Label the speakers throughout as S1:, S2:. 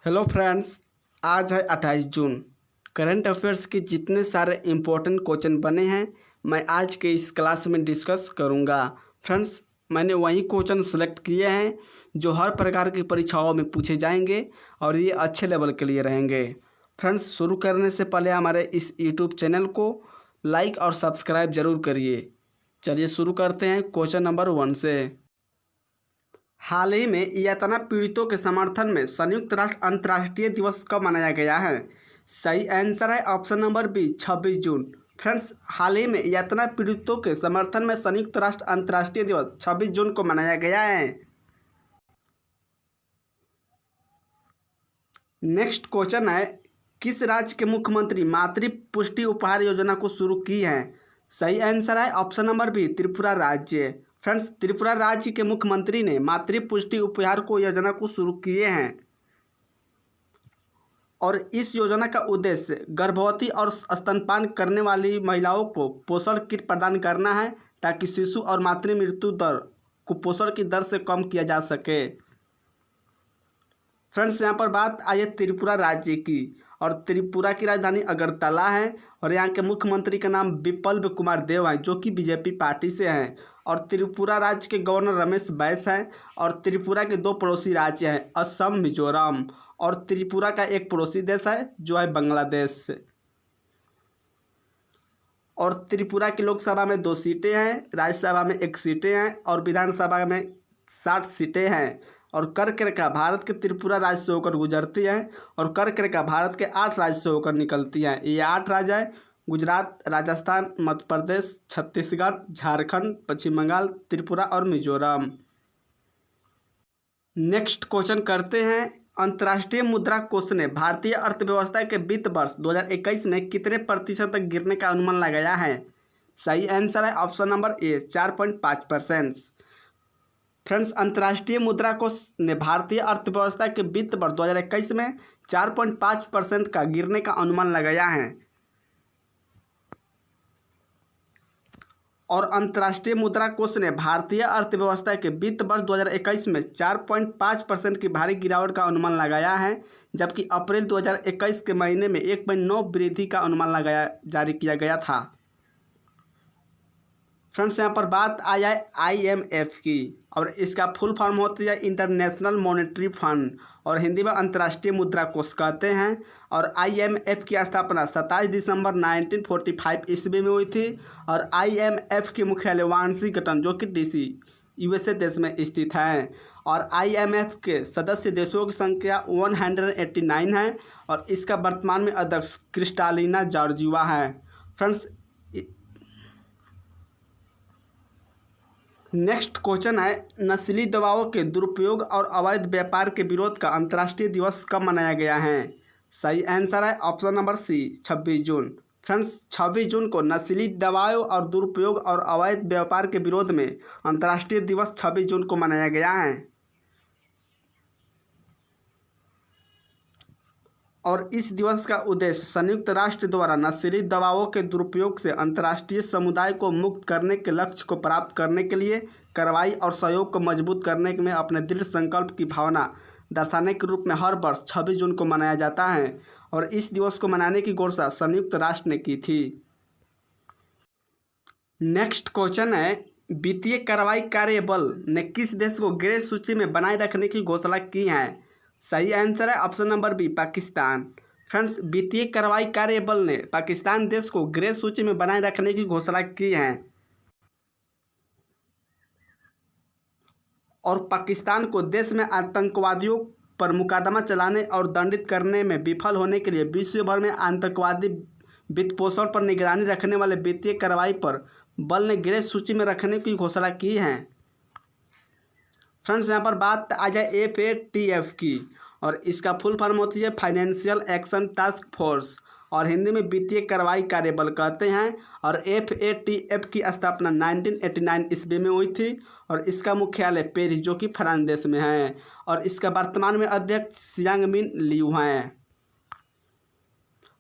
S1: Hello friends, आज है 28 जून। Current affairs के जितने सारे इम्पोर्टेंट क्वेश्चन बने हैं मैं आज के इस क्लास में डिस्कस करूंगा। फ्रेंड्स, मैंने वही क्वेश्चन सेलेक्ट किए हैं जो हर प्रकार की परीक्षाओं में पूछे जाएंगे और ये अच्छे लेवल के लिए रहेंगे। फ्रेंड्स, शुरू करने से पहले हमारे इस यूट्यूब चैनल को लाइक और सब्सक्राइब ज़रूर करिए। चलिए शुरू करते हैं क्वेश्चन नंबर 1 से। हाल ही में यातना पीड़ितों के समर्थन में संयुक्त राष्ट्र अंतर्राष्ट्रीय दिवस कब मनाया गया है? सही आंसर है ऑप्शन नंबर बी, 26 जून। फ्रेंड्स, हाल ही में यातना पीड़ितों के समर्थन में संयुक्त राष्ट्र अंतर्राष्ट्रीय दिवस 26 जून को मनाया गया है। नेक्स्ट क्वेश्चन है, किस राज्य के मुख्यमंत्री मातृ पुष्टि उपहार योजना को शुरू की है? सही आंसर है ऑप्शन नंबर बी, त्रिपुरा राज्य। फ्रेंड्स, त्रिपुरा राज्य के मुख्यमंत्री ने मातृ पुष्टि उपहार को योजना को शुरू किए हैं और इस योजना का उद्देश्य गर्भवती और स्तनपान करने वाली महिलाओं को पोषण किट प्रदान करना है ताकि शिशु और मातृ मृत्यु दर कुपोषण की दर से कम किया जा सके। फ्रेंड्स, यहाँ पर बात आई है त्रिपुरा राज्य की और त्रिपुरा की राजधानी अगरतला है और यहाँ के मुख्यमंत्री का नाम बिप्लब कुमार देव है जो कि बीजेपी पार्टी से हैं। और त्रिपुरा राज्य के गवर्नर रमेश बैस हैं और त्रिपुरा के 2 पड़ोसी राज्य हैं, असम, मिजोरम, और त्रिपुरा का एक पड़ोसी देश है जो है बांग्लादेश। और त्रिपुरा की लोकसभा में 2 सीटें हैं, राज्यसभा में 1 सीटें हैं और विधानसभा में 60 सीटें हैं। और कर्क रेखा भारत के त्रिपुरा राज्य से होकर गुजरती है और कर्क रेखा भारत के 8 राज्य से होकर निकलती हैं। ये 8 राज्य है: गुजरात, राजस्थान, मध्य प्रदेश, छत्तीसगढ़, झारखंड, पश्चिम बंगाल, त्रिपुरा और मिजोरम। नेक्स्ट क्वेश्चन करते हैं, अंतर्राष्ट्रीय मुद्रा कोष ने भारतीय अर्थव्यवस्था के वित्त वर्ष 2021 में कितने प्रतिशत तक गिरने का अनुमान लगाया है? सही आंसर है ऑप्शन नंबर ए, 4.5%। फ्रेंड्स, अंतर्राष्ट्रीय मुद्रा कोष ने भारतीय अर्थव्यवस्था के वित्त वर्ष 2021 में 4.5% का गिरने का अनुमान लगाया है। और अंतर्राष्ट्रीय मुद्रा कोष ने भारतीय अर्थव्यवस्था के वित्त वर्ष 2021 में 4.5% की भारी गिरावट का अनुमान लगाया है, जबकि अप्रैल 2021 के महीने में 1.9 वृद्धि का अनुमान जारी किया गया था। फ्रेंड्स, यहाँ पर बात आ जाए IMF की और इसका फुल फॉर्म होती है इंटरनेशनल मॉनेटरी फंड और हिंदी में अंतर्राष्ट्रीय मुद्रा कोष कहते हैं। और IMF की स्थापना 27 दिसंबर 1945 ईस्वी में हुई थी और IMF की मुख्यालय वाशिंगटन जो कि DC USA देश में स्थित है। और IMF के सदस्य देशों की संख्या 189 है और इसका वर्तमान में अध्यक्ष क्रिस्टालिना जॉर्जिवा है। फ्रेंड्स, नेक्स्ट क्वेश्चन है, नशीली दवाओं के दुरुपयोग और अवैध व्यापार के विरोध का अंतर्राष्ट्रीय दिवस कब मनाया गया है? सही आंसर है ऑप्शन नंबर सी, 26 जून। फ्रेंड्स, 26 जून को नशीली दवाओं और दुरुपयोग और अवैध व्यापार के विरोध में अंतर्राष्ट्रीय दिवस 26 जून को मनाया गया है। और इस दिवस का उद्देश्य संयुक्त राष्ट्र द्वारा नशीली दवाओं के दुरुपयोग से अंतर्राष्ट्रीय समुदाय को मुक्त करने के लक्ष्य को प्राप्त करने के लिए कार्रवाई और सहयोग को मजबूत करने में अपने दृढ़ संकल्प की भावना दर्शाने के रूप में हर वर्ष 26 जून को मनाया जाता है। और इस दिवस को मनाने की घोषणा संयुक्त राष्ट्र ने की थी। नेक्स्ट क्वेश्चन है, वित्तीय कार्रवाई कार्य बल ने किस देश को ग्रे सूची में बनाए रखने की घोषणा की है? सही आंसर है option number B, Pakistan. Friends, वित्तीय कार्रवाई कार्य बल ने पाकिस्तान देश को ग्रे सूची में बनाए रखने की घोषणा की है। और पाकिस्तान को देश में आतंकवादियों पर मुकदमा चलाने और दंडित करने में विफल होने के लिए विश्व भर में आतंकवादी वित्तपोषण पर निगरानी रखने वाले वित्तीय कार्रवाई पर बल ने ग्रे सूची में रखने की घोषणा की है। फ्रेंड्स, यहाँ पर बात आ जाए FATF की और इसका फुल फॉर्म होती है फाइनेंशियल एक्शन टास्क फोर्स और हिंदी में वित्तीय कार्रवाई कार्यबल कहते हैं। और FATF की स्थापना 1989 ईस्वी में हुई थी और इसका मुख्यालय पेरिस जो कि फ्रांस देश में है और इसका वर्तमान में अध्यक्ष सियांगमिन लियू हैं।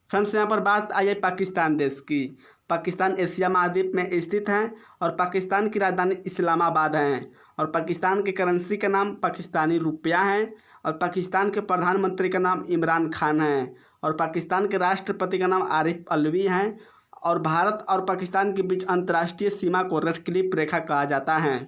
S1: फ्रेंड्स, यहाँ पर बात आई है पाकिस्तान देश की। पाकिस्तान एशिया महाद्वीप में स्थित है और पाकिस्तान की राजधानी इस्लामाबाद है और पाकिस्तान की करेंसी का नाम पाकिस्तानी रुपया है और पाकिस्तान के प्रधानमंत्री का नाम इमरान खान है और पाकिस्तान के राष्ट्रपति का नाम आरिफ अलवी हैं और भारत और पाकिस्तान के बीच अंतर्राष्ट्रीय सीमा को रेड क्लिफ रेखा कहा जाता है।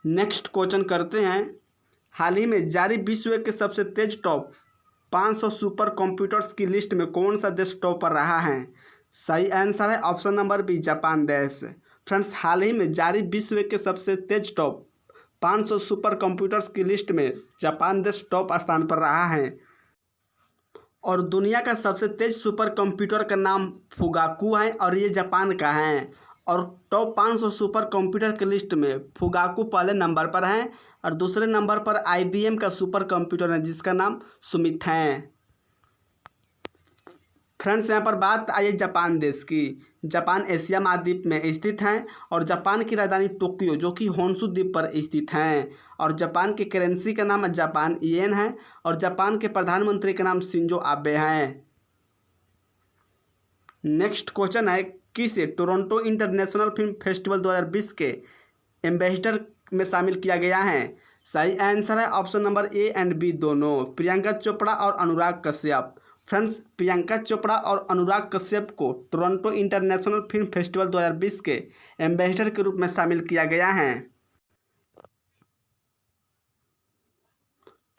S1: नेक्स्ट क्वेश्चन करते हैं, हाल ही में जारी विश्व के सबसे तेज टॉप 500 सुपर कंप्यूटर्स की लिस्ट में कौन सा देश टॉप पर रहा है? सही आंसर है ऑप्शन नंबर बी, जापान देश। फ्रेंड्स, हाल ही में जारी विश्व के सबसे तेज टॉप 500 सुपर कंप्यूटर्स की लिस्ट में जापान देश टॉप स्थान पर रहा है और दुनिया का सबसे तेज सुपर कंप्यूटर का नाम फुगाकू है और ये जापान का है और टॉप 500 सुपर कंप्यूटर की लिस्ट में फुगाकू पहले नंबर पर है और दूसरे नंबर पर IBM का सुपर कंप्यूटर है जिसका नाम सुमित है। फ्रेंड्स, यहाँ पर बात आई जापान देश की। जापान एशिया महाद्वीप में स्थित है और जापान की राजधानी टोक्यो जो कि होन्शु द्वीप पर स्थित है और जापान की करेंसी का नाम जापान येन है और जापान के प्रधानमंत्री का नाम शिंजो आबे है। नेक्स्ट क्वेश्चन है, किसे टोरंटो इंटरनेशनल फिल्म फेस्टिवल 2020 के एम्बेसडर में शामिल किया गया है? सही आंसर है option number A and B दोनों, प्रियंका चोपड़ा और अनुराग कश्यप। फ्रेंड्स, प्रियंका चोपड़ा और अनुराग कश्यप को टोरंटो इंटरनेशनल फिल्म फेस्टिवल 2020 के एम्बेसडर के रूप में शामिल किया गया है।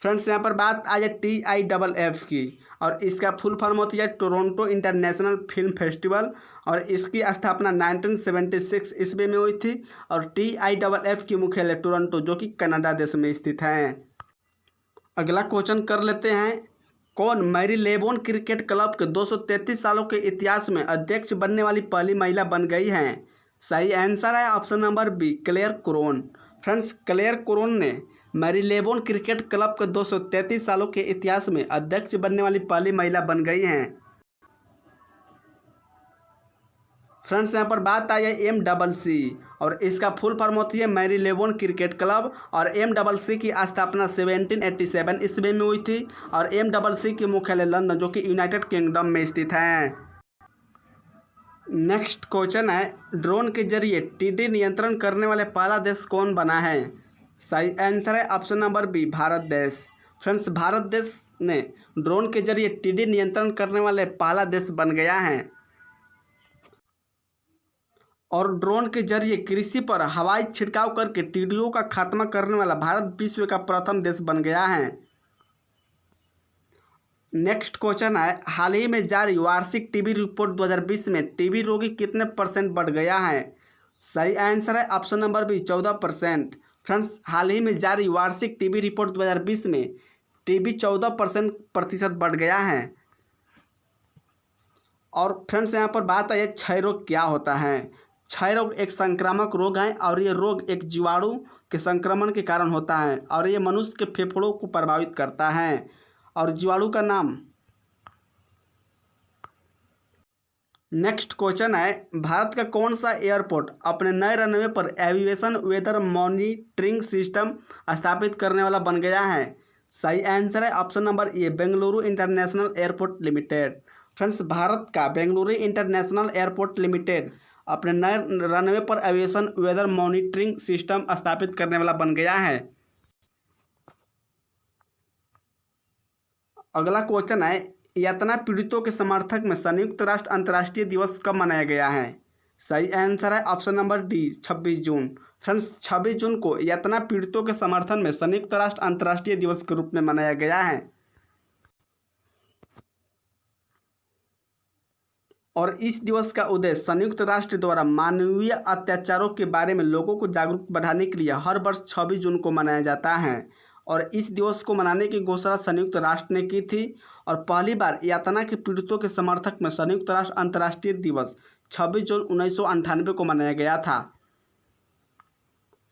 S1: फ्रेंड्स, यहाँ पर बात आ जाए TIFF की और इसका फुल फॉर्म होती है टोरंटो इंटरनेशनल फिल्म फेस्टिवल और इसकी स्थापना 1976 ईस्वी में हुई थी और TIFF की मुख्यालय टोरंटो जो कि कनाडा देश में स्थित है। अगला क्वेश्चन कर लेते हैं, कौन मैरीलेबोन क्रिकेट क्लब के 233 सालों के इतिहास में अध्यक्ष बनने वाली पहली महिला बन गई हैं? सही आंसर है ऑप्शन नंबर बी, क्लेयर कोरोन। फ्रेंड्स, क्लेयर कोरोन ने मैरीलेबोन क्रिकेट क्लब के 233 सालों के इतिहास में अध्यक्ष बनने वाली पहली महिला बन गई हैं। फ्रेंड्स, यहाँ पर बात आई है MCC और इसका फुल फॉर्म होती है मैरीलेबोन क्रिकेट क्लब और MCC की स्थापना 1787 ईस्वी में हुई थी और MCC की मुख्यालय लंदन जो कि यूनाइटेड किंगडम में स्थित है। नेक्स्ट क्वेश्चन है, ड्रोन के जरिए टिड्डी नियंत्रण करने वाले पहला देश कौन बना है? सही आंसर है ऑप्शन नंबर बी, भारत देश। फ्रेंड्स, भारत देश ने ड्रोन के जरिए टिड्डी नियंत्रण करने वाले पहला देश बन गया है और ड्रोन के जरिए कृषि पर हवाई छिड़काव करके टिड्डियों का खात्मा करने वाला भारत विश्व का प्रथम देश बन गया है। नेक्स्ट क्वेश्चन है, हाल ही में जारी वार्षिक टीबी रिपोर्ट 2020 में टीबी रोगी कितने % बढ़ गया है? सही आंसर है ऑप्शन नंबर बी, 14%। फ्रेंड्स, हाल ही में जारी वार्षिक टीबी रिपोर्ट 2020 में टीबी 14% बढ़ गया है। और फ्रेंड्स, यहाँ पर बात आई है क्षय रोग क्या होता है? क्षय रोग एक संक्रामक रोग है और ये रोग एक जीवाणु के संक्रमण के कारण होता है और ये मनुष्य के फेफड़ों को प्रभावित करता है और जीवाणु का नाम। नेक्स्ट क्वेश्चन है, भारत का कौन सा एयरपोर्ट अपने नए रनवे पर एविएशन वेदर मॉनिटरिंग सिस्टम स्थापित करने वाला बन गया है? सही आंसर है ऑप्शन नंबर ए, Bengaluru international airport limited. Friends, Bharat का बेंगलुरु इंटरनेशनल एयरपोर्ट लिमिटेड अपने नए रनवे पर एविएशन वेदर मॉनिटरिंग सिस्टम स्थापित करने वाला बन गया है। अगला क्वेश्चन है, यातना पीड़ितों के समर्थक में संयुक्त राष्ट्र अंतर्राष्ट्रीय दिवस कब मनाया गया है? सही आंसर है ऑप्शन नंबर डी, 26 जून। फ्रेंड्स, 26 जून को यातना पीड़ितों के समर्थन में संयुक्त राष्ट्र अंतर्राष्ट्रीय दिवस के रूप में मनाया गया है और इस दिवस का उद्देश्य संयुक्त राष्ट्र द्वारा मानवीय अत्याचारों के बारे में लोगों को जागरूक बढ़ाने के लिए हर वर्ष 26 जून को मनाया जाता है और इस दिवस को मनाने की घोषणा संयुक्त राष्ट्र ने की थी और पहली बार यातना के पीड़ितों के समर्थक में संयुक्त राष्ट्र अंतर्राष्ट्रीय दिवस 26 जून 1998 को मनाया गया था।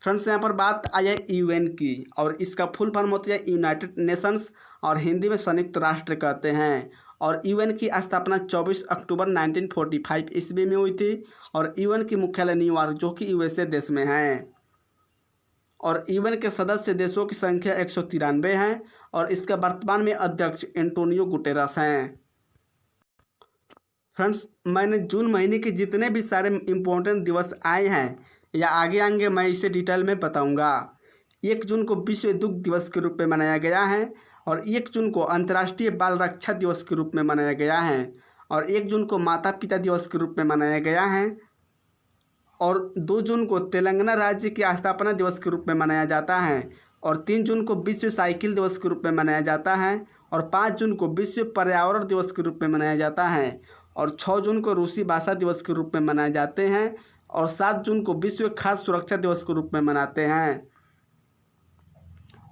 S1: फ्रेंड्स, यहाँ पर बात आई है UN की और इसका फुल फॉर्म होती है यूनाइटेड नेशंस और हिंदी में संयुक्त राष्ट्र कहते हैं और UN की स्थापना 24 अक्टूबर 1945 ईस्वी में हुई थी और UN की मुख्यालय न्यूयॉर्क जो कि USA देश में है और UN के सदस्य देशों की संख्या 193 है और इसका वर्तमान में अध्यक्ष एंटोनियो गुटेरस हैं। फ्रेंड्स, मैंने जून महीने के जितने भी सारे इम्पोर्टेंट दिवस आए हैं या आगे आएंगे मैं इसे डिटेल में बताऊंगा। 1 जून को विश्व दुग्ध दिवस के रूप में मनाया गया है और 1 जून को अंतर्राष्ट्रीय बाल रक्षा दिवस के रूप में मनाया गया है और 1 जून को माता पिता दिवस के रूप में मनाया गया है और 2 जून को तेलंगाना राज्य की स्थापना दिवस के रूप में मनाया जाता है और 3 जून को विश्व साइकिल दिवस के रूप में मनाया जाता है और 5 जून को विश्व पर्यावरण दिवस के रूप में मनाया जाता है और 6 जून को रूसी भाषा दिवस के रूप में मनाए जाते हैं और 7 जून को विश्व खाद्य सुरक्षा दिवस के रूप में मनाते हैं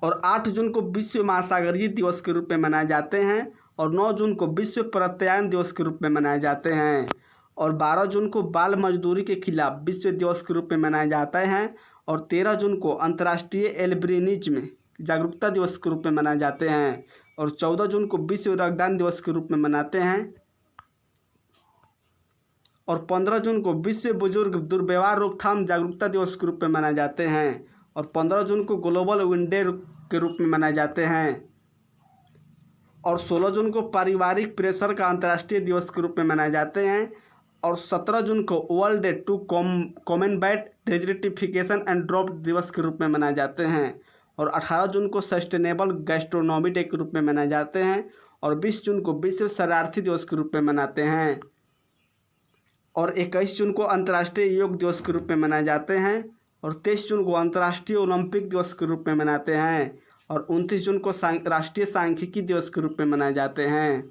S1: और 8 जून को विश्व महासागरीय दिवस के रूप में मनाए जाते हैं और 9 जून को विश्व प्रत्यायन दिवस के रूप में मनाए जाते हैं और 12 जून को बाल मजदूरी के खिलाफ विश्व दिवस के रूप में मनाए जाते हैं और 13 जून को अंतर्राष्ट्रीय एल्बिनिज्म जागरूकता दिवस के रूप में मनाए जाते हैं और 14 जून को विश्व रक्तदान दिवस के रूप में मनाते हैं और 15 जून को विश्व बुजुर्ग दुर्व्यवहार रोकथाम जागरूकता दिवस के रूप में मनाए जाते हैं और 15 जून को ग्लोबल विंडे के रूप में मनाए जाते हैं और 16 जून को पारिवारिक प्रेशर का अंतर्राष्ट्रीय दिवस के रूप में मनाए जाते हैं और 17 जून को world day to combat desertification and drought दिवस के रूप में मनाए जाते हैं और 18 जून को सस्टेनेबल गैस्ट्रोनॉमी डे के रूप में मनाए जाते हैं और 20 जून को विश्व शरणार्थी दिवस के रूप में मनाते हैं और 21 जून को अंतर्राष्ट्रीय योग दिवस के रूप में मनाए जाते हैं और 23 जून को अंतर्राष्ट्रीय ओलंपिक दिवस के रूप में मनाते हैं और 29 जून को राष्ट्रीय सांख्यिकी दिवस के रूप में मनाए जाते हैं।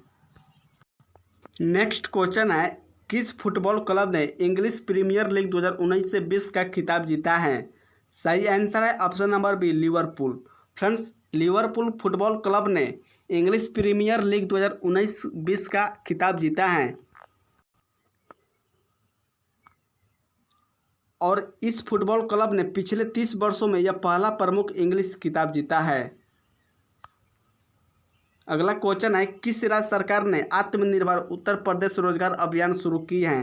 S1: नेक्स्ट क्वेश्चन है, किस फुटबॉल क्लब ने इंग्लिश प्रीमियर लीग 2019 से 20 का खिताब जीता है? सही आंसर है option number B, Liverpool. Friends, Liverpool football club ने इंग्लिश प्रीमियर लीग 2019-20 का खिताब जीता है और इस फुटबॉल क्लब ने पिछले 30 वर्षों में यह पहला प्रमुख इंग्लिश खिताब जीता है। अगला क्वेश्चन है, किस राज्य सरकार ने आत्मनिर्भर उत्तर प्रदेश रोजगार अभियान शुरू की है?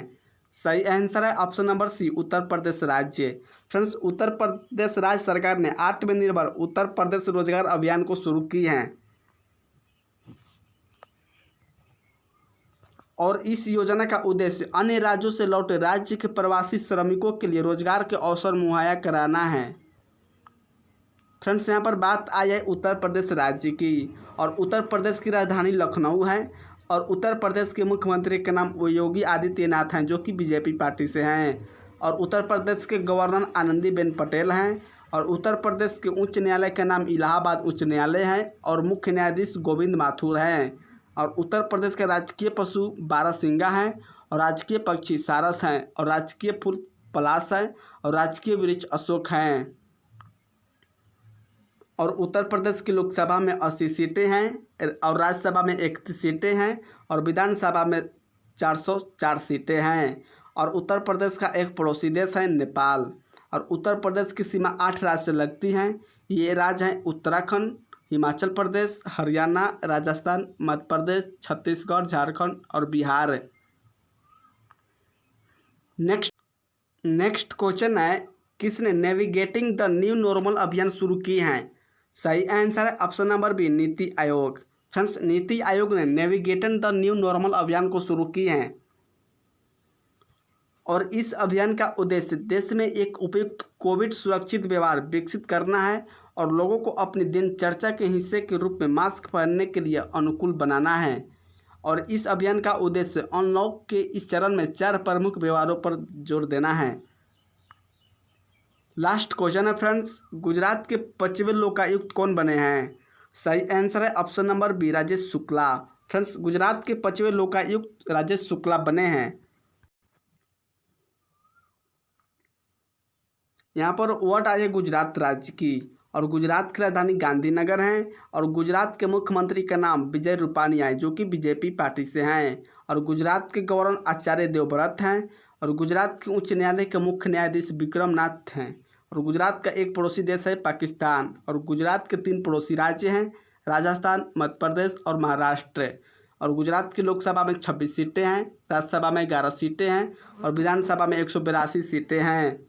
S1: सही आंसर है option number C, Uttar Pradesh राज्य। फ्रेंड्स, उत्तर प्रदेश राज्य सरकार ने आत्मनिर्भर उत्तर प्रदेश रोजगार अभियान को शुरू की है और इस योजना का उद्देश्य अन्य राज्यों से लौटे राज्य के प्रवासी श्रमिकों के लिए रोजगार के अवसर मुहैया कराना है। फ्रेंड्स, यहाँ पर बात आई है उत्तर प्रदेश राज्य की और उत्तर प्रदेश की राजधानी लखनऊ है और उत्तर प्रदेश के मुख्यमंत्री का नाम योगी आदित्यनाथ हैं जो कि बीजेपी पार्टी से हैं और उत्तर प्रदेश के गवर्नर आनंदीबेन पटेल हैं और उत्तर प्रदेश के उच्च न्यायालय का नाम इलाहाबाद उच्च न्यायालय है और मुख्य न्यायाधीश गोविंद माथुर हैं और उत्तर प्रदेश के राजकीय पशु बारहसिंगा है और राजकीय पक्षी सारस हैं और राजकीय फूल पलाश है और राजकीय वृक्ष अशोक हैं और उत्तर प्रदेश की लोकसभा में 80 सीटें हैं और राज्यसभा में 31 सीटें हैं और विधानसभा में 404 सीटें हैं और उत्तर प्रदेश का एक पड़ोसी देश है नेपाल और उत्तर प्रदेश की सीमा 8 राज्य से लगती हैं। ये राज्य हैं उत्तराखंड, हिमाचल प्रदेश, हरियाणा, राजस्थान, मध्य प्रदेश, छत्तीसगढ़, झारखंड और बिहार। नेक्स्ट क्वेश्चन है, किसने नेविगेटिंग द न्यू नॉर्मल अभियान शुरू की है? सही आंसर है option number B, NITI Aayog. Friends, NITI Aayog ने नेविगेटिंग द न्यू नॉर्मल अभियान को शुरू की है और इस अभियान का उद्देश्य देश में एक उपयुक्त कोविड सुरक्षित व्यवहार विकसित करना है और लोगों को अपनी दिनचर्या के हिस्से के रूप में मास्क पहनने के लिए अनुकूल बनाना है और इस अभियान का उद्देश्य अनलॉक के इस चरण में 4 प्रमुख व्यवहारों पर जोर देना है। लास्ट क्वेश्चन है फ्रेंड्स, गुजरात के 25वें लोकायुक्त कौन बने हैं? सही आंसर है option number B, Rajesh Shukla. Friends, Gujarat के 25वें लोकायुक्त राजेश शुक्ला बने हैं। यहाँ पर वोट आई है गुजरात राज्य की और गुजरात की राजधानी गांधीनगर है और गुजरात के मुख्यमंत्री का नाम विजय रूपानी है जो कि बीजेपी पार्टी से हैं और गुजरात के गवर्नर आचार्य देवव्रत हैं और गुजरात के उच्च न्यायालय के मुख्य न्यायाधीश विक्रम नाथ हैं और गुजरात का एक पड़ोसी देश है पाकिस्तान और गुजरात के 3 पड़ोसी राज्य हैं राजस्थान, मध्य प्रदेश और महाराष्ट्र और गुजरात की लोकसभा में 26 सीटें हैं, राज्यसभा में 11 सीटें हैं और विधानसभा में 182 सीटें हैं।